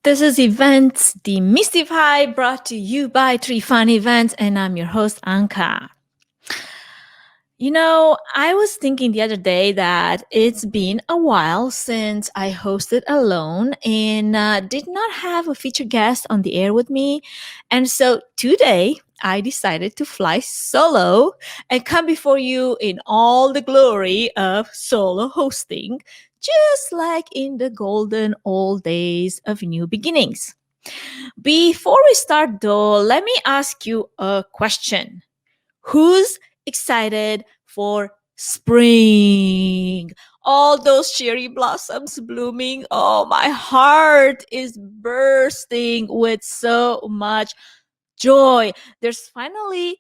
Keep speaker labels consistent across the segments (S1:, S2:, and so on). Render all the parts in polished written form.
S1: This is Events Demystified, brought to you by Three Fun Events, and I'm your host, Anca. I was thinking the other day that it's been a while since I hosted alone and did not have a featured guest on the air with me. And so today I decided to fly solo and come before you in all the glory of solo hosting, just like in the golden old days of new beginnings. Before we start, though, let me ask you a question. Who's excited for spring? All those cherry blossoms blooming. Oh, my heart is bursting with so much joy. There's finally,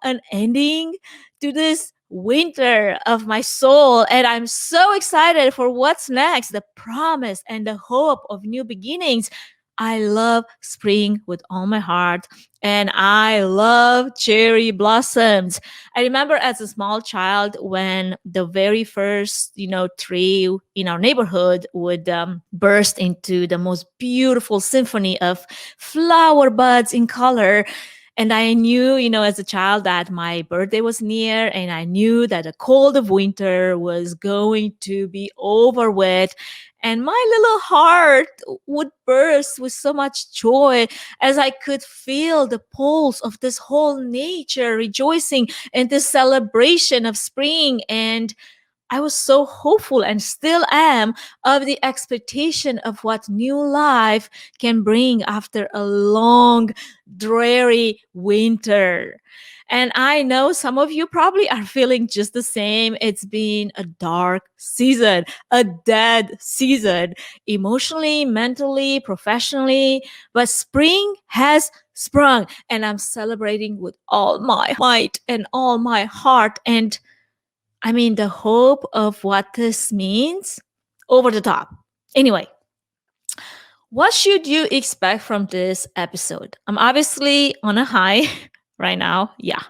S1: an ending to this winter of my soul. And I'm so excited for what's next, the promise and the hope of new beginnings. I love spring with all my heart, and I love cherry blossoms. I remember as a small child when the very first, tree in our neighborhood would burst into the most beautiful symphony of flower buds in color. And I knew, as a child that my birthday was near, and I knew that the cold of winter was going to be over with. And my little heart would burst with so much joy as I could feel the pulse of this whole nature rejoicing in this celebration of spring. And I was so hopeful and still am of the expectation of what new life can bring after a long, dreary winter. And I know some of you probably are feeling just the same. It's been a dark season, a dead season, emotionally, mentally, professionally. But spring has sprung, and I'm celebrating with all my might and all my heart. And I mean, the hope of what this means, over the top. Anyway, what should you expect from this episode? I'm obviously on a high right now. Yeah,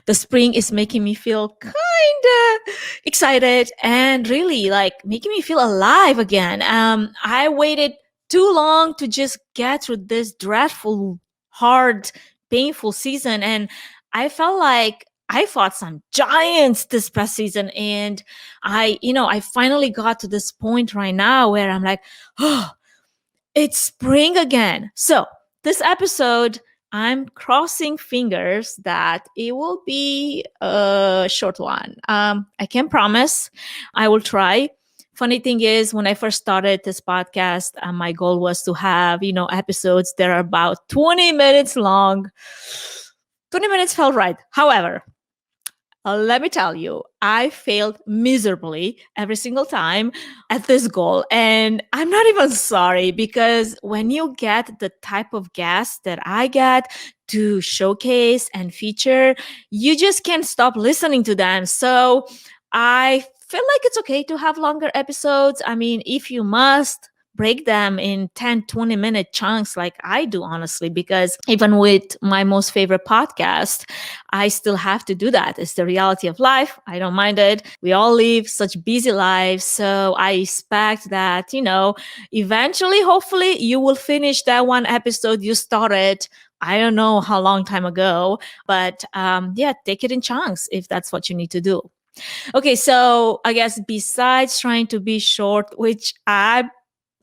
S1: the spring is making me feel kind of excited and really like making me feel alive again. I waited too long to just get through this dreadful, hard, painful season, and I felt like I fought some giants this past season, and I finally got to this point right now where I'm like, oh, it's spring again. So this episode, I'm crossing fingers that it will be a short one. I can promise I will try. Funny thing is, when I first started this podcast, my goal was to have, episodes that are about 20 minutes long. 20 minutes felt right. However, let me tell you, I failed miserably every single time at this goal. And I'm not even sorry, because when you get the type of guests that I get to showcase and feature, you just can't stop listening to them. So I feel like it's okay to have longer episodes. I mean, if you must, break them in 10, 20-minute chunks like I do, honestly, because even with my most favorite podcast, I still have to do that. It's the reality of life. I don't mind it. We all live such busy lives. So I expect that, eventually, hopefully, you will finish that one episode you started. I don't know how long time ago, but yeah, take it in chunks if that's what you need to do. Okay, so I guess besides trying to be short, which I'm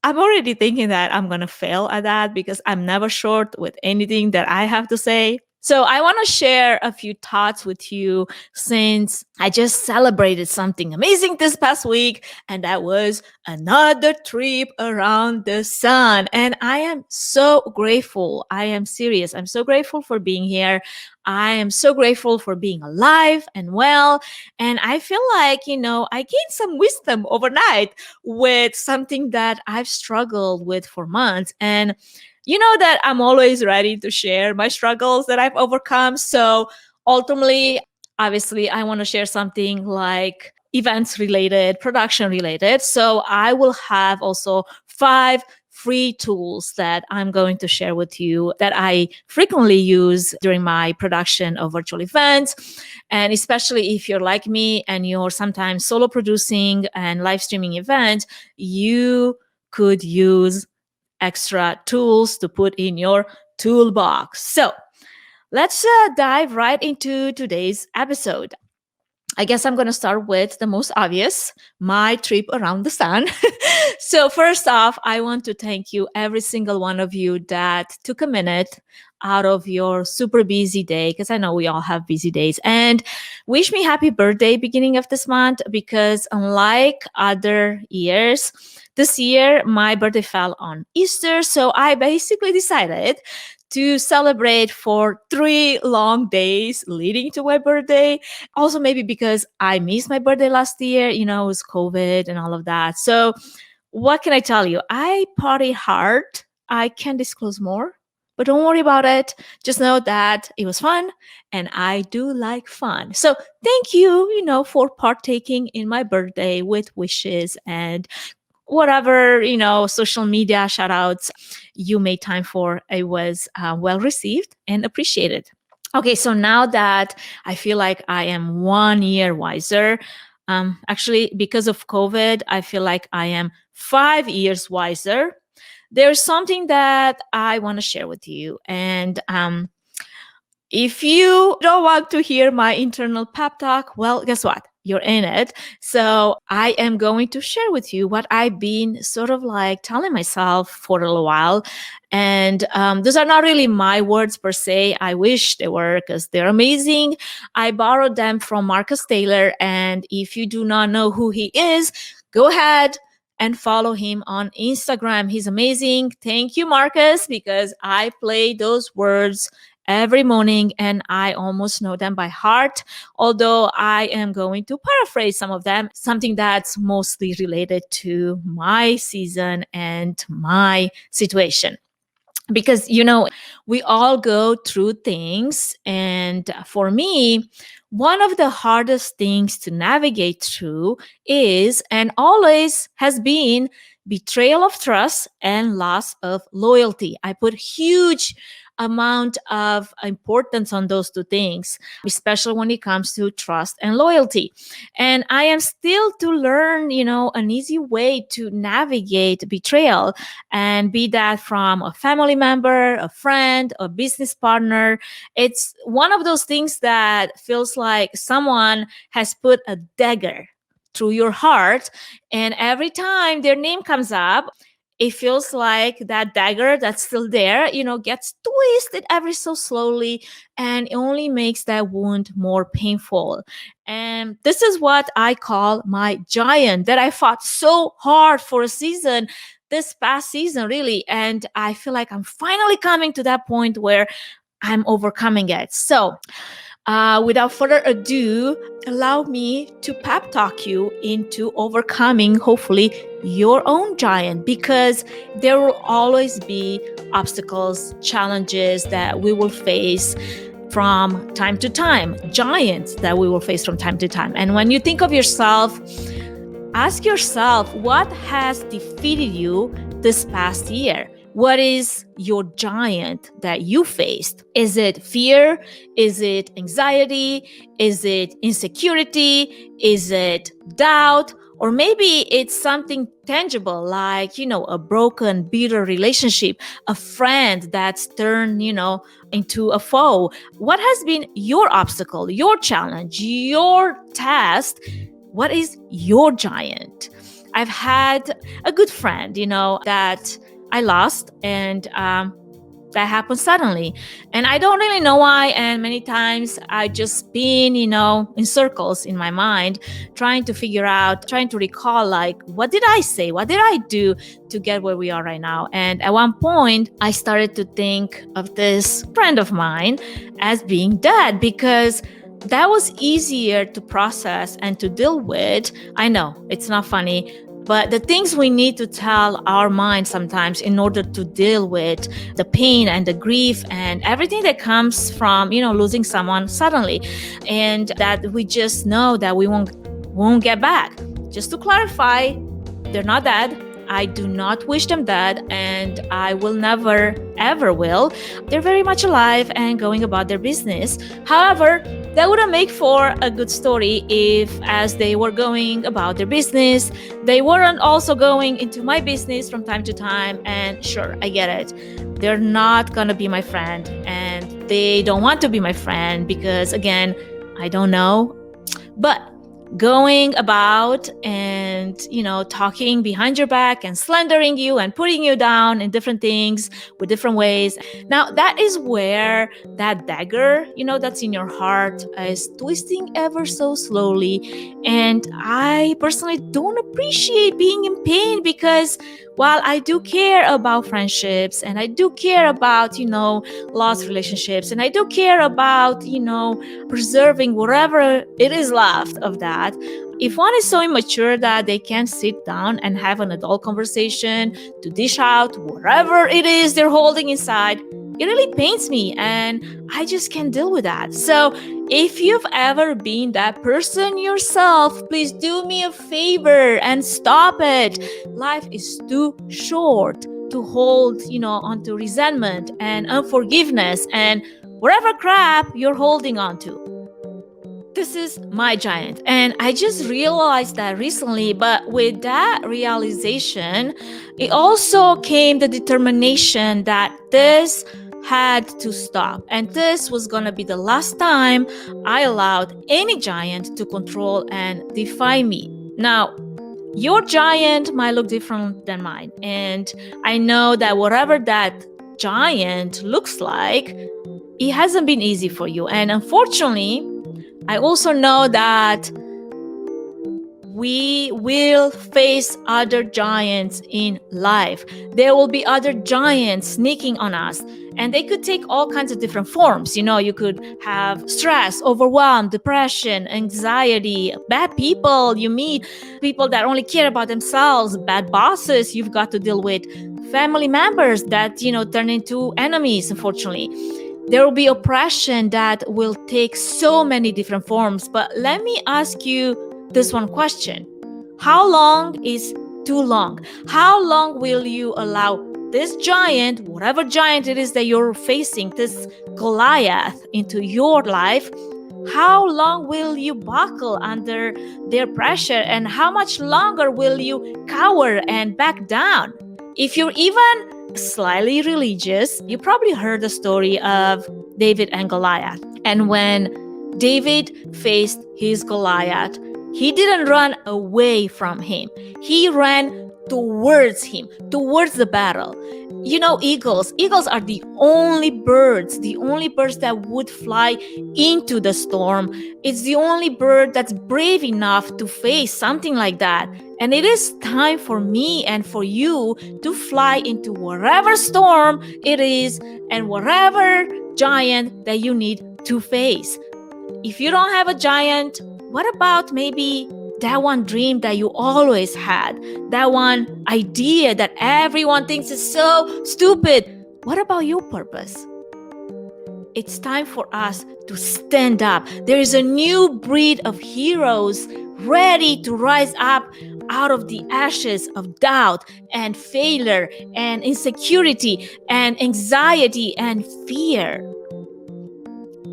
S1: already thinking that I'm going to fail at that because I'm never short with anything that I have to say. So I want to share a few thoughts with you since I just celebrated something amazing this past week, and that was another trip around the sun. And I am so grateful. I am serious. I'm so grateful for being here. I am so grateful for being alive and well. And I feel like, I gained some wisdom overnight with something that I've struggled with for months. And you know that I'm always ready to share my struggles that I've overcome. So ultimately, obviously, I want to share something like events related, production related. So I will have also 5 free tools that I'm going to share with you that I frequently use during my production of virtual events. And especially if you're like me and you're sometimes solo producing and live streaming events, you could use extra tools to put in your toolbox. So let's dive right into today's episode. I guess I'm going to start with the most obvious, my trip around the sun. So, first off, I want to thank you, every single one of you that took a minute out of your super busy day, because I know we all have busy days, and wish me happy birthday beginning of this month, because unlike other years, this year my birthday fell on Easter. So I basically decided to celebrate for 3 long days leading to my birthday. Also, maybe because I missed my birthday last year, it was COVID and all of that. So, what can I tell you? I party hard. I can disclose more, but don't worry about it. Just know that it was fun and I do like fun. So, thank you, for partaking in my birthday with wishes and whatever, social media shout outs you made time for. It was well received and appreciated. Okay, so now that I feel like I am 1 year wiser, actually, because of COVID, I feel like I am 5 years wiser. There's something that I want to share with you. And if you don't want to hear my internal pep talk, well, guess what? You're in it. So I am going to share with you what I've been sort of like telling myself for a little while. And those are not really my words per se. I wish they were, because they're amazing. I borrowed them from Marcus Taylor. And if you do not know who he is, go ahead and follow him on Instagram. He's amazing. Thank you, Marcus, because I play those words every morning and I almost know them by heart, although I am going to paraphrase some of them, something that's mostly related to my season and my situation. Because, we all go through things. And for me, one of the hardest things to navigate through is, and always has been, betrayal of trust and loss of loyalty. I put huge amount of importance on those two things, especially when it comes to trust and loyalty. And I am still to learn, an easy way to navigate betrayal, and be that from a family member, a friend, a business partner. It's one of those things that feels like someone has put a dagger through your heart, and every time their name comes up, it feels like that dagger that's still there, gets twisted ever so slowly, and it only makes that wound more painful. And this is what I call my giant that I fought so hard for a season, this past season, really. And I feel like I'm finally coming to that point where I'm overcoming it. So, without further ado, allow me to pep talk you into overcoming, hopefully, your own giant, because there will always be obstacles, challenges that we will face from time to time, giants that we will face from time to time. And when you think of yourself, ask yourself, what has defeated you this past year? What is your giant that you faced? Is it fear? Is it anxiety? Is it insecurity? Is it doubt? Or maybe it's something tangible, like, a broken, bitter relationship, a friend that's turned, into a foe. What has been your obstacle, your challenge, your task? What is your giant? I've had a good friend, that I lost, and that happened suddenly. And I don't really know why. And many times I just been, in circles in my mind, trying to recall, like, what did I say? What did I do to get where we are right now? And at one point, I started to think of this friend of mine as being dead, because that was easier to process and to deal with. I know it's not funny, but the things we need to tell our mind sometimes in order to deal with the pain and the grief and everything that comes from, losing someone suddenly, and that we just know that we won't get back. Just to clarify, they're not dead. I do not wish them that, and I will never, ever will. They're very much alive and going about their business. However, that wouldn't make for a good story if, as they were going about their business, they weren't also going into my business from time to time. And sure, I get it. They're not going to be my friend, and they don't want to be my friend because, again, I don't know. But going about and, talking behind your back and slandering you and putting you down in different things with different ways. Now, that is where that dagger, that's in your heart is twisting ever so slowly. And I personally don't appreciate being in pain because while I do care about friendships and I do care about, lost relationships, and I do care about, preserving whatever it is left of that, if one is so immature that they can't sit down and have an adult conversation to dish out whatever it is they're holding inside, it really pains me and I just can't deal with that. So if you've ever been that person yourself, please do me a favor and stop it. Life is too short to hold, onto resentment and unforgiveness and whatever crap you're holding onto. This is my giant. And I just realized that recently, but with that realization, it also came the determination that this had to stop. And this was going to be the last time I allowed any giant to control and define me. Now, your giant might look different than mine. And I know that whatever that giant looks like, it hasn't been easy for you. And unfortunately, I also know that we will face other giants in life. There will be other giants sneaking on us, and they could take all kinds of different forms. You could have stress, overwhelm, depression, anxiety, bad people you meet, people that only care about themselves, bad bosses you've got to deal with, family members that, turn into enemies, unfortunately. There will be oppression that will take so many different forms. But let me ask you this one question. How long is too long? How long will you allow this giant, whatever giant it is that you're facing, this Goliath into your life? How long will you buckle under their pressure? And how much longer will you cower and back down? If you're even slightly religious, you probably heard the story of David and Goliath. And when David faced his Goliath, he didn't run away from him. He ran towards him, towards the battle. Eagles are the only birds that would fly into the storm. It's the only bird that's brave enough to face something like that. And it is time for me and for you to fly into whatever storm it is and whatever giant that you need to face. If you don't have a giant, what about maybe that one dream that you always had? That one idea that everyone thinks is so stupid? What about your purpose? It's time for us to stand up. There is a new breed of heroes ready to rise up out of the ashes of doubt and failure and insecurity and anxiety and fear.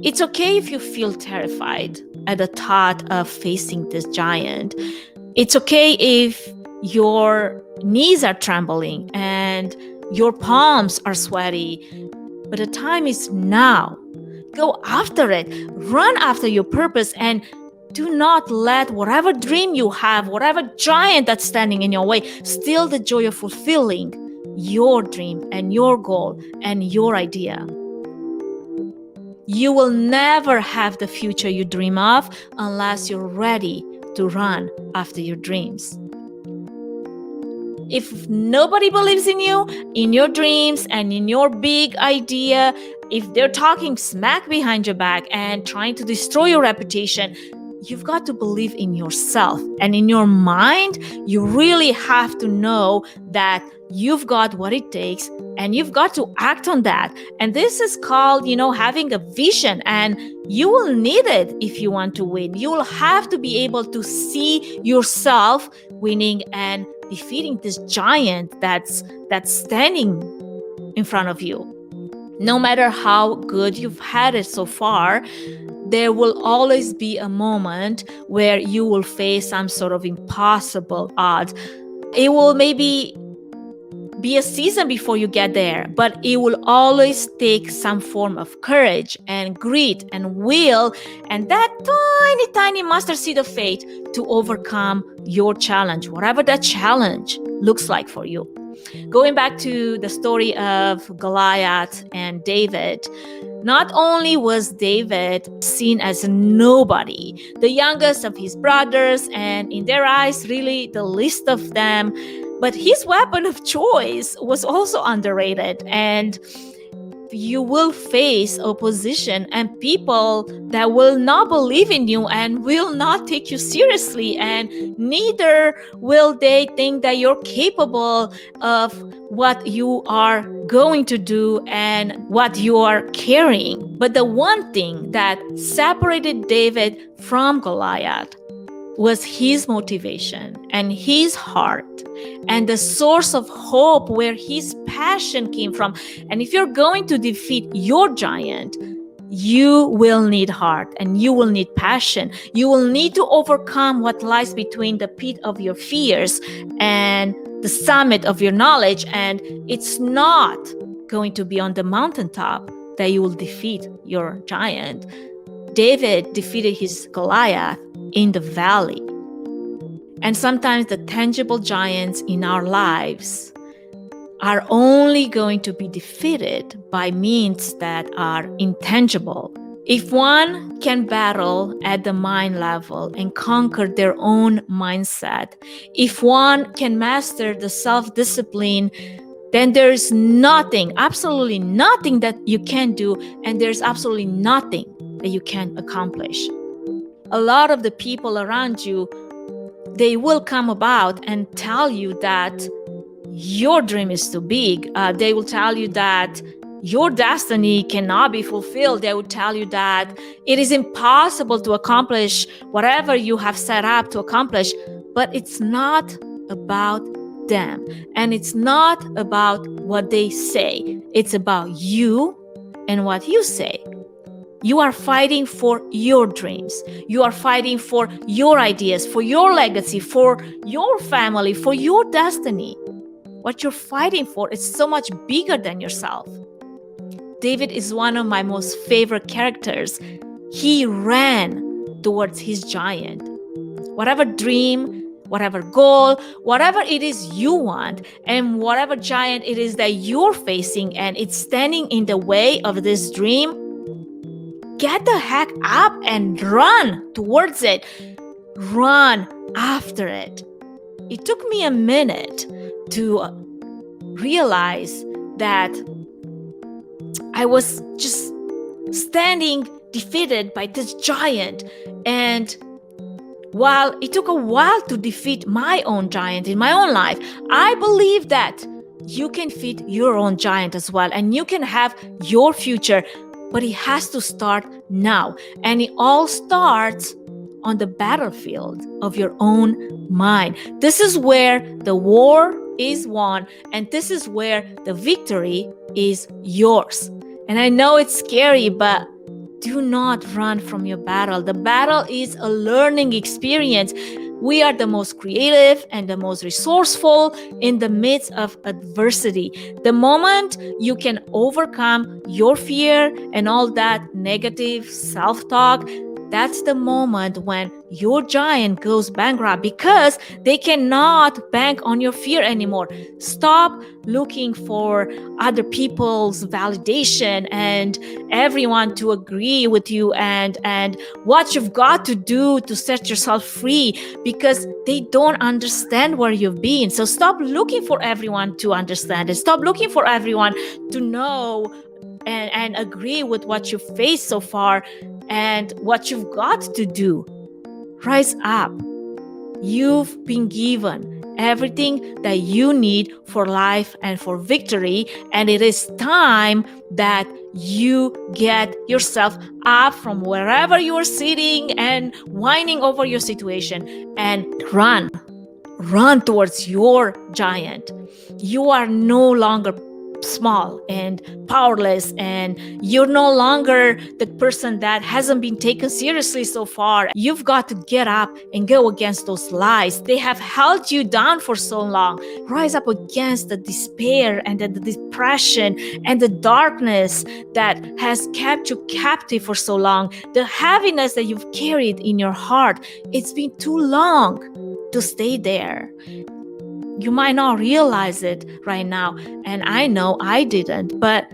S1: It's okay if you feel terrified at the thought of facing this giant. It's okay if your knees are trembling and your palms are sweaty. But the time is now. Go after it. Run after your purpose and do not let whatever dream you have, whatever giant that's standing in your way, steal the joy of fulfilling your dream and your goal and your idea. You will never have the future you dream of unless you're ready to run after your dreams. If nobody believes in you, in your dreams, and in your big idea, if they're talking smack behind your back and trying to destroy your reputation, you've got to believe in yourself. And in your mind, you really have to know that you've got what it takes and you've got to act on that. And this is called, having a vision, and you will need it if you want to win. You will have to be able to see yourself winning and defeating this giant that's standing in front of you. No matter how good you've had it so far, there will always be a moment where you will face some sort of impossible odds. It will maybe be a season before you get there, but it will always take some form of courage and grit and will and that tiny mustard seed of faith to overcome your challenge, whatever that challenge looks like for you. Going back to the story of Goliath and David, not only was David seen as a nobody, the youngest of his brothers, and in their eyes, really the least of them, but his weapon of choice was also underrated. And you will face opposition and people that will not believe in you and will not take you seriously, and neither will they think that you're capable of what you are going to do and what you are carrying. But the one thing that separated David from Goliath was his motivation and his heart and the source of hope where his passion came from. And if you're going to defeat your giant, you will need heart and you will need passion. You will need to overcome what lies between the pit of your fears and the summit of your knowledge. And it's not going to be on the mountaintop that you will defeat your giant. David defeated his Goliath in the valley. And sometimes the tangible giants in our lives are only going to be defeated by means that are intangible. If one can battle at the mind level and conquer their own mindset, if one can master the self-discipline, then there's nothing, absolutely nothing that you can do, and there's absolutely nothing that you can accomplish. A lot of the people around you, they will come about and tell you that your dream is too big. They will tell you that your destiny cannot be fulfilled. They will tell you that it is impossible to accomplish whatever you have set up to accomplish. But it's not about them. And it's not about what they say. It's about you and what you say. You are fighting for your dreams. You are fighting for your ideas, for your legacy, for your family, for your destiny. What you're fighting for is so much bigger than yourself. David is one of my most favorite characters. He ran towards his giant. Whatever dream, whatever goal, whatever it is you want, and whatever giant it is that you're facing and it's standing in the way of this dream, get the heck up and run towards it. Run after it. It took me a minute to realize that I was just standing defeated by this giant. And while it took a while to defeat my own giant in my own life, I believe that you can defeat your own giant as well, and you can have your future. But it has to start now. And it all starts on the battlefield of your own mind. This is where the war is won, and this is where the victory is yours. And I know it's scary, but do not run from your battle. The battle is a learning experience. We are the most creative and the most resourceful in the midst of adversity. The moment you can overcome your fear and all that negative self-talk, that's the moment when your giant goes bankrupt, because they cannot bank on your fear anymore. Stop looking for other people's validation and everyone to agree with you and what you've got to do to set yourself free, because they don't understand where you've been. So stop looking for everyone to understand and stop looking for everyone to know and agree with what you've faced so far and what you've got to do. Rise up. You've been given everything that you need for life and for victory, and it is time that you get yourself up from wherever you are sitting and whining over your situation and run. run towards your giant. You are no longer small and powerless, and you're no longer the person that hasn't been taken seriously so far. You've got to get up and go against those lies. They have held you down for so long. Rise up against the despair and the depression and the darkness that has kept you captive for so long. The heaviness that you've carried in your heart, it's been too long to stay there. You might not realize it right now, and I know I didn't, but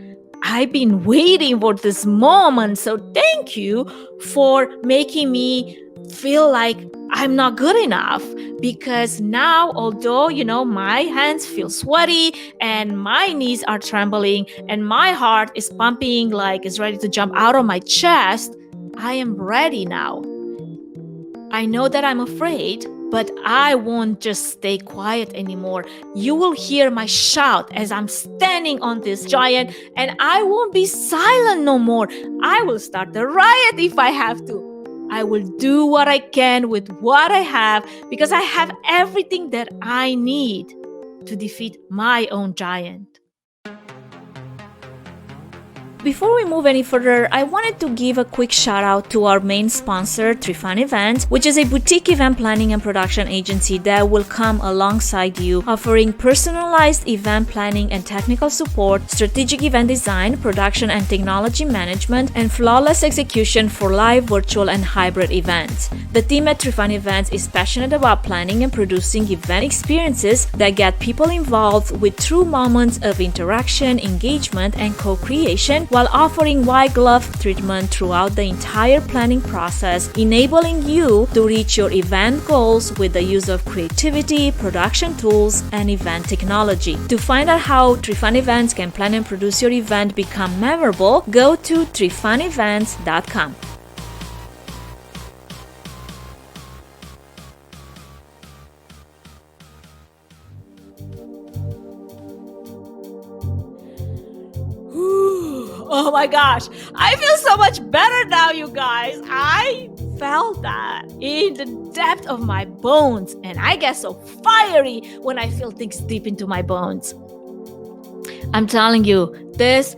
S1: I've been waiting for this moment. So thank you for making me feel like I'm not good enough, because now, although, my hands feel sweaty and my knees are trembling and my heart is pumping like it's ready to jump out of my chest, I am ready now. I know that I'm afraid, but I won't just stay quiet anymore. You will hear my shout as I'm standing on this giant, and I won't be silent no more. I will start a riot if I have to. I will do what I can with what I have, because I have everything that I need to defeat my own giant. Before we move any further, I wanted to give a quick shout out to our main sponsor, Trifan Events, which is a boutique event planning and production agency that will come alongside you, offering personalized event planning and technical support, strategic event design, production and technology management, and flawless execution for live, virtual, and hybrid events. The team at Trifan Events is passionate about planning and producing event experiences that get people involved with true moments of interaction, engagement, and co-creation, while offering white glove treatment throughout the entire planning process, enabling you to reach your event goals with the use of creativity, production tools, and event technology. To find out how Trifan Events can plan and produce your event become memorable, go to trifanevents.com. Oh my gosh, I feel so much better now, you guys. I felt that in the depth of my bones, and I get so fiery when I feel things deep into my bones. I'm telling you, this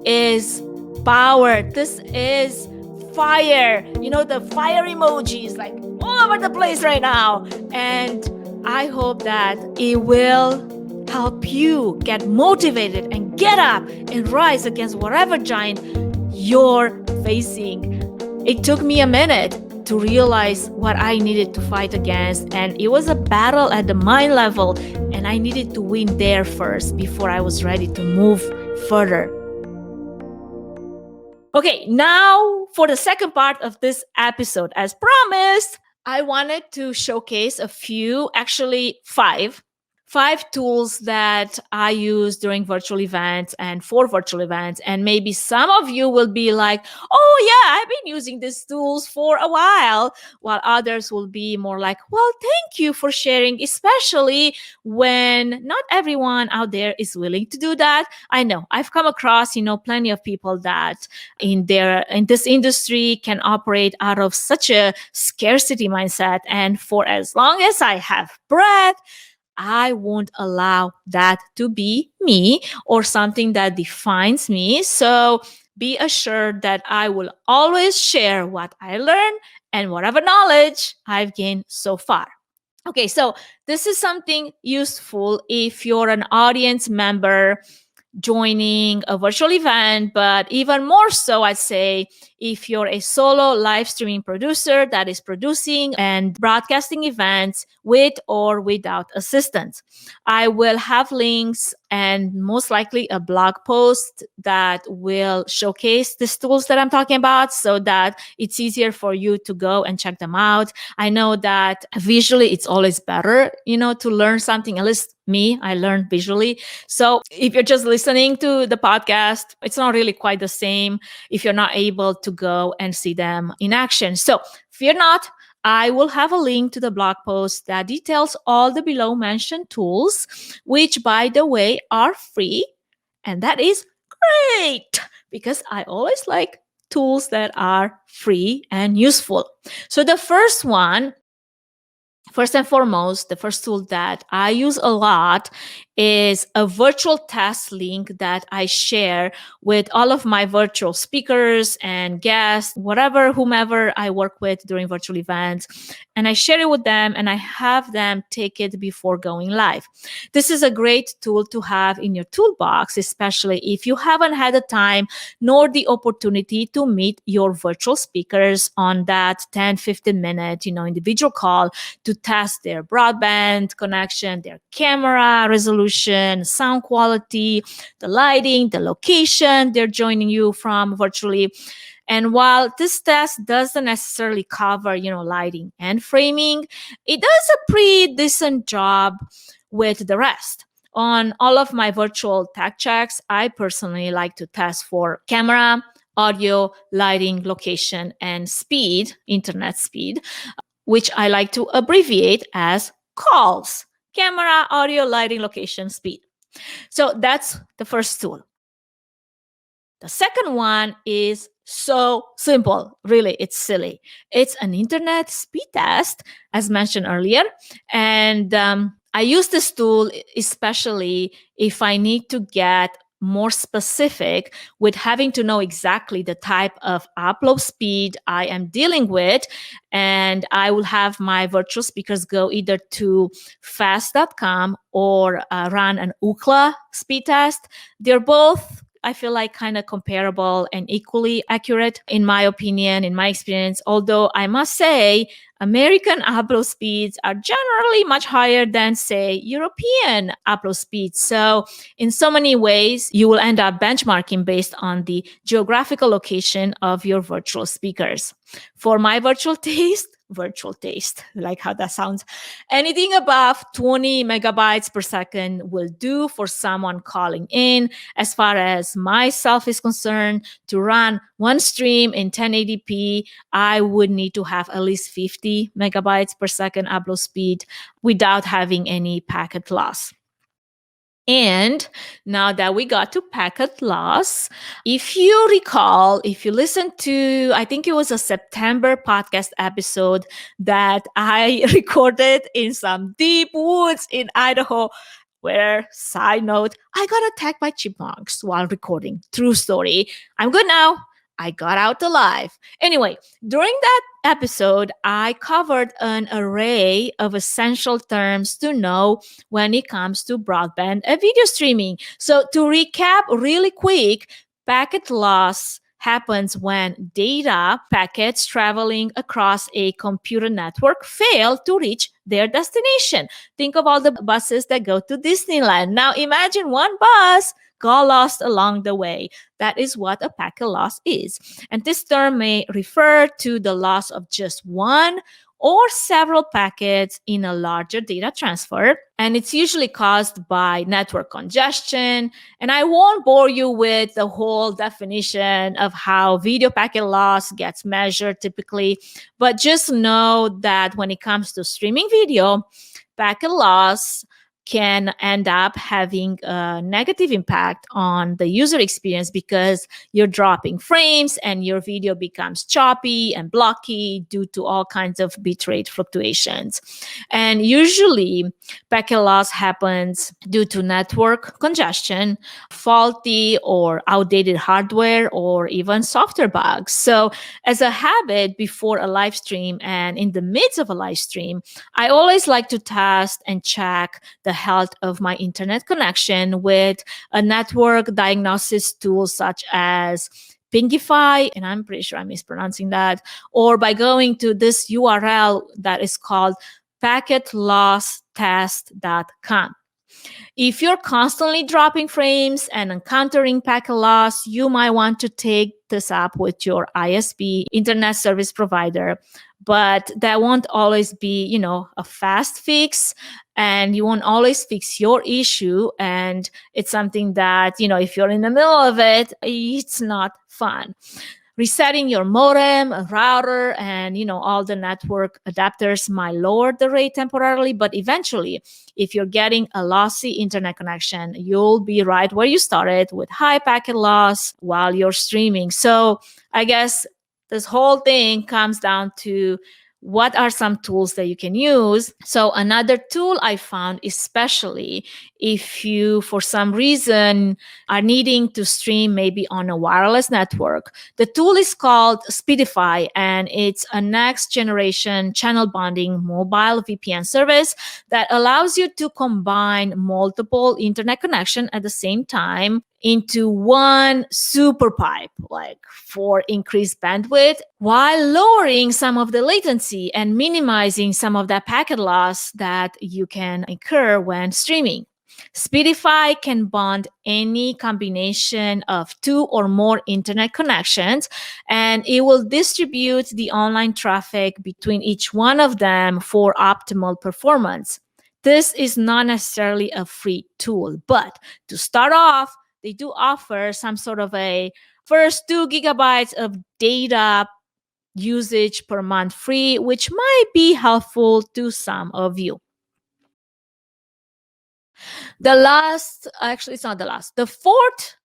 S1: is power. This is fire. The fire emoji is like all over the place right now. And I hope that it will help you get motivated and get up and rise against whatever giant you're facing. It took me a minute to realize what I needed to fight against, and it was a battle at the mind level, and I needed to win there first before I was ready to move further. Okay, now for the second part of this episode. As promised, I wanted to showcase a few, actually five tools that I use during virtual events and for virtual events. And maybe some of you will be like, oh yeah, I've been using these tools for a while others will be more like, well, thank you for sharing, especially when not everyone out there is willing to do that. I know I've come across, plenty of people that in this industry can operate out of such a scarcity mindset. And for as long as I have breath, I won't allow that to be me or something that defines me. So be assured that I will always share what I learned and whatever knowledge I've gained so far. Okay, so this is something useful if you're an audience member joining a virtual event, but even more so, I'd say, if you're a solo live streaming producer that is producing and broadcasting events with or without assistance. I will have links and most likely a blog post that will showcase these tools that I'm talking about so that it's easier for you to go and check them out. I know that visually it's always better, to learn something. At least me, I learn visually. So if you're just listening to the podcast, it's not really quite the same if you're not able to go and see them in action. So fear not, I will have a link to the blog post that details all the below mentioned tools, which, by the way, are free. And that is great because I always like tools that are free and useful. So the first one First and foremost, the first tool that I use a lot is a virtual test link that I share with all of my virtual speakers and guests, whomever I work with during virtual events. And I share it with them and I have them take it before going live. This is a great tool to have in your toolbox, especially if you haven't had the time nor the opportunity to meet your virtual speakers on that 10, 15 minute, individual call to test their broadband connection, their camera resolution, sound quality, the lighting, the location they're joining you from virtually. And while this test doesn't necessarily cover, lighting and framing, it does a pretty decent job with the rest. On all of my virtual tech checks, I personally like to test for camera, audio, lighting, location, and speed, internet speed, which I like to abbreviate as calls: camera, audio, lighting, location, speed. So that's the first tool. The second one is so simple. Really, it's silly. It's an internet speed test, as mentioned earlier. And I use this tool especially if I need to get more specific with having to know exactly the type of upload speed I am dealing with. And I will have my virtual speakers go either to fast.com or run an Ookla speed test. They're both, I feel like, kind of comparable and equally accurate, in my opinion, in my experience. Although I must say, American upload speeds are generally much higher than, say, European upload speeds. So in so many ways, you will end up benchmarking based on the geographical location of your virtual speakers. For my virtual taste, like how that sounds, anything above 20 megabytes per second will do for someone calling in. As far as myself is concerned, to run one stream in 1080p, I would need to have at least 50 megabytes per second upload speed without having any packet loss. And now that we got to packet loss, if you recall, if you listened to, I think it was a September podcast episode that I recorded in some deep woods in Idaho, where, side note, I got attacked by chipmunks while recording. True story. I'm good now. I got out alive. Anyway, during that episode, I covered an array of essential terms to know when it comes to broadband and video streaming. So to recap really quick, packet loss happens when data packets traveling across a computer network fail to reach their destination. Think of all the buses that go to Disneyland. Now imagine one bus got lost along the way. That is what a packet loss is. And this term may refer to the loss of just one or several packets in a larger data transfer. And it's usually caused by network congestion. And I won't bore you with the whole definition of how video packet loss gets measured typically, but just know that when it comes to streaming video, packet loss can end up having a negative impact on the user experience because you're dropping frames and your video becomes choppy and blocky due to all kinds of bitrate fluctuations. And usually, packet loss happens due to network congestion, faulty or outdated hardware, or even software bugs. So, as a habit before a live stream and in the midst of a live stream, I always like to test and check the health of my internet connection with a network diagnosis tool such as Pingify, and I'm pretty sure I'm mispronouncing that, or by going to this URL that is called packetlosstest.com. If you're constantly dropping frames and encountering packet loss, you might want to take this up with your ISP, internet service provider. But that won't always be, a fast fix, and you won't always fix your issue. And it's something that, if you're in the middle of it, it's not fun. Resetting your modem, a router, and all the network adapters might lower the rate temporarily, but eventually, if you're getting a lossy internet connection, you'll be right where you started with high packet loss while you're streaming. So I guess this whole thing comes down to what are some tools that you can use? So another tool I found, especially if you, for some reason, are needing to stream maybe on a wireless network, the tool is called Speedify, and it's a next generation channel bonding mobile VPN service that allows you to combine multiple internet connection at the same time into one super pipe, like for increased bandwidth, while lowering some of the latency and minimizing some of that packet loss that you can incur when streaming. Speedify can bond any combination of two or more internet connections, and it will distribute the online traffic between each one of them for optimal performance. This is not necessarily a free tool, but to start off, they do offer some sort of a first 2 gigabytes of data usage per month free, which might be helpful to some of you. The last, actually, it's not the last, the fourth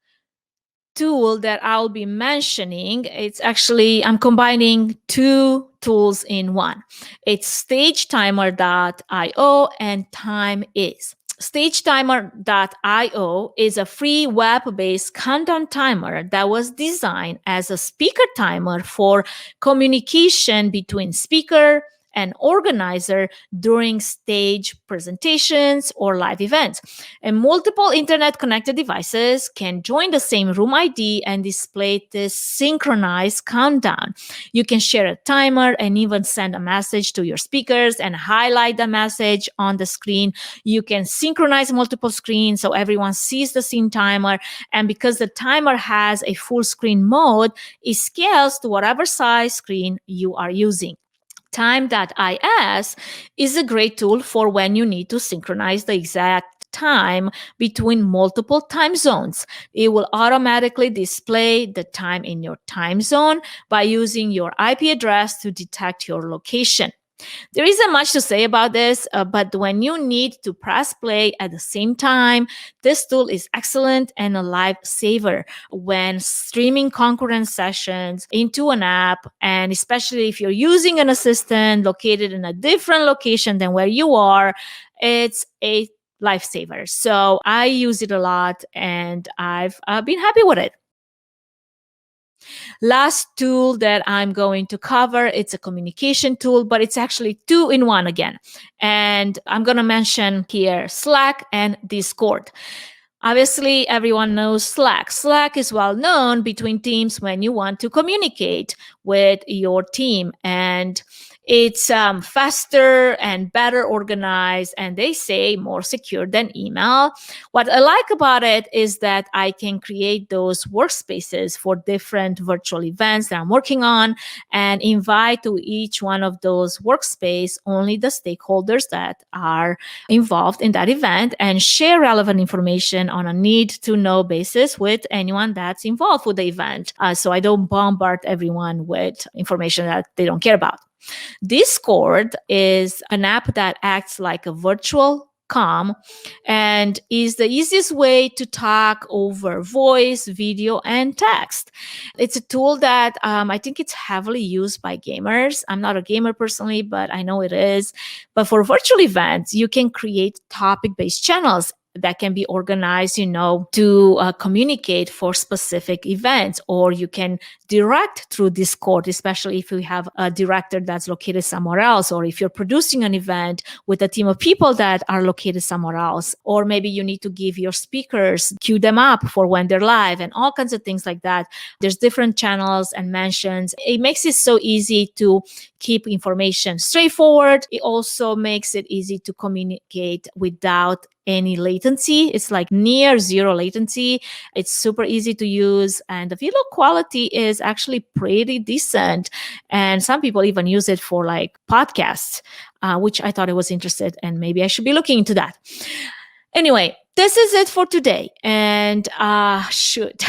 S1: tool that I'll be mentioning, it's actually, I'm combining two tools in one. It's stagetimer.io and Time Is. Stagetimer.io is a free web-based countdown timer that was designed as a speaker timer for communication between speaker and organizer during stage presentations or live events. And multiple internet connected devices can join the same room ID and display this synchronized countdown. You can share a timer and even send a message to your speakers and highlight the message on the screen. You can synchronize multiple screens so everyone sees the same timer. And because the timer has a full screen mode, it scales to whatever size screen you are using. Time.is is a great tool for when you need to synchronize the exact time between multiple time zones. It will automatically display the time in your time zone by using your IP address to detect your location. There isn't much to say about this, but when you need to press play at the same time, this tool is excellent and a lifesaver when streaming concurrent sessions into an app, and especially if you're using an assistant located in a different location than where you are, it's a lifesaver. So I use it a lot and I've been happy with it. Last tool that I'm going to cover, it's a communication tool, but it's actually two in one again. And I'm going to mention here Slack and Discord. Obviously, everyone knows Slack. Slack is well known between teams when you want to communicate with your team. And it's faster and better organized, and they say more secure than email. What I like about it is that I can create those workspaces for different virtual events that I'm working on and invite to each one of those workspace only the stakeholders that are involved in that event and share relevant information on a need-to-know basis with anyone that's involved with the event. So I don't bombard everyone with information that they don't care about. Discord is an app that acts like a virtual comm and is the easiest way to talk over voice, video, and text. It's a tool that I think it's heavily used by gamers. I'm not a gamer personally, but I know it is. But for virtual events, you can create topic-based channels that can be organized, to communicate for specific events, or you can direct through Discord, especially if you have a director that's located somewhere else, or if you're producing an event with a team of people that are located somewhere else, or maybe you need to give your speakers, queue them up for when they're live, and all kinds of things like that. There's different channels and mentions. It makes it so easy to keep information straightforward. It also makes it easy to communicate without any latency. It's like near zero latency. It's super easy to use, and the video quality is actually pretty decent. And some people even use it for like podcasts, which I thought I was interested, and maybe I should be looking into that. Anyway, this is it for today. And shoot.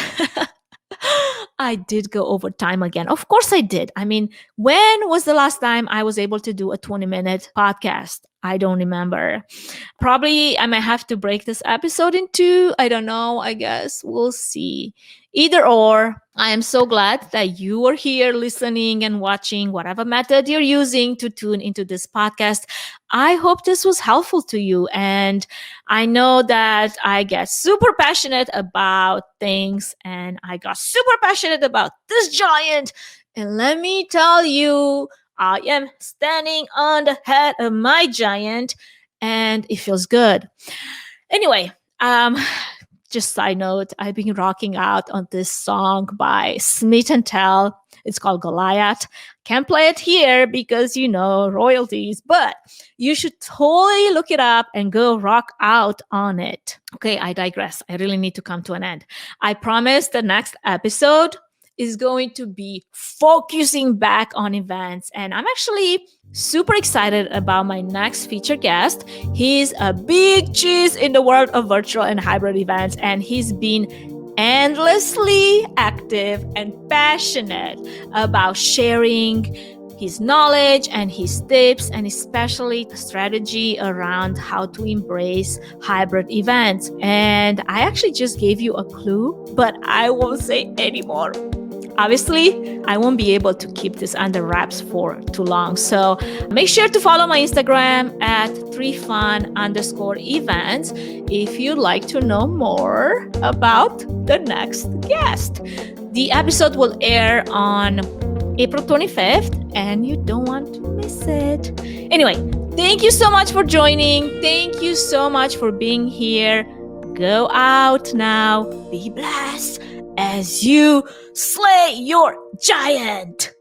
S1: I did go over time again. Of course I did. I mean, when was the last time I was able to do a 20-minute podcast? I don't remember. Probably I might have to break this episode in two. I don't know. I guess we'll see. Either or, I am so glad that you are here listening and watching whatever method you're using to tune into this podcast. I hope this was helpful to you. And I know that I get super passionate about things, and I got super passionate about this giant. And let me tell you, I am standing on the head of my giant, and it feels good. Anyway, just side note, I've been rocking out on this song by Smith and Tell. It's called Goliath. Can't play it here because, royalties, but you should totally look it up and go rock out on it. Okay, I digress. I really need to come to an end. I promise the next episode is going to be focusing back on events. And I'm actually super excited about my next featured guest. He's a big cheese in the world of virtual and hybrid events, and he's been endlessly active and passionate about sharing his knowledge and his tips, and especially the strategy around how to embrace hybrid events. And I actually just gave you a clue, but I won't say anymore. Obviously, I won't be able to keep this under wraps for too long. So make sure to follow my Instagram at 3fun_events if you'd like to know more about the next guest. The episode will air on April 25th, and you don't want to miss it. Anyway, thank you so much for joining. Thank you so much for being here. Go out now. Be blessed as you slay your giant.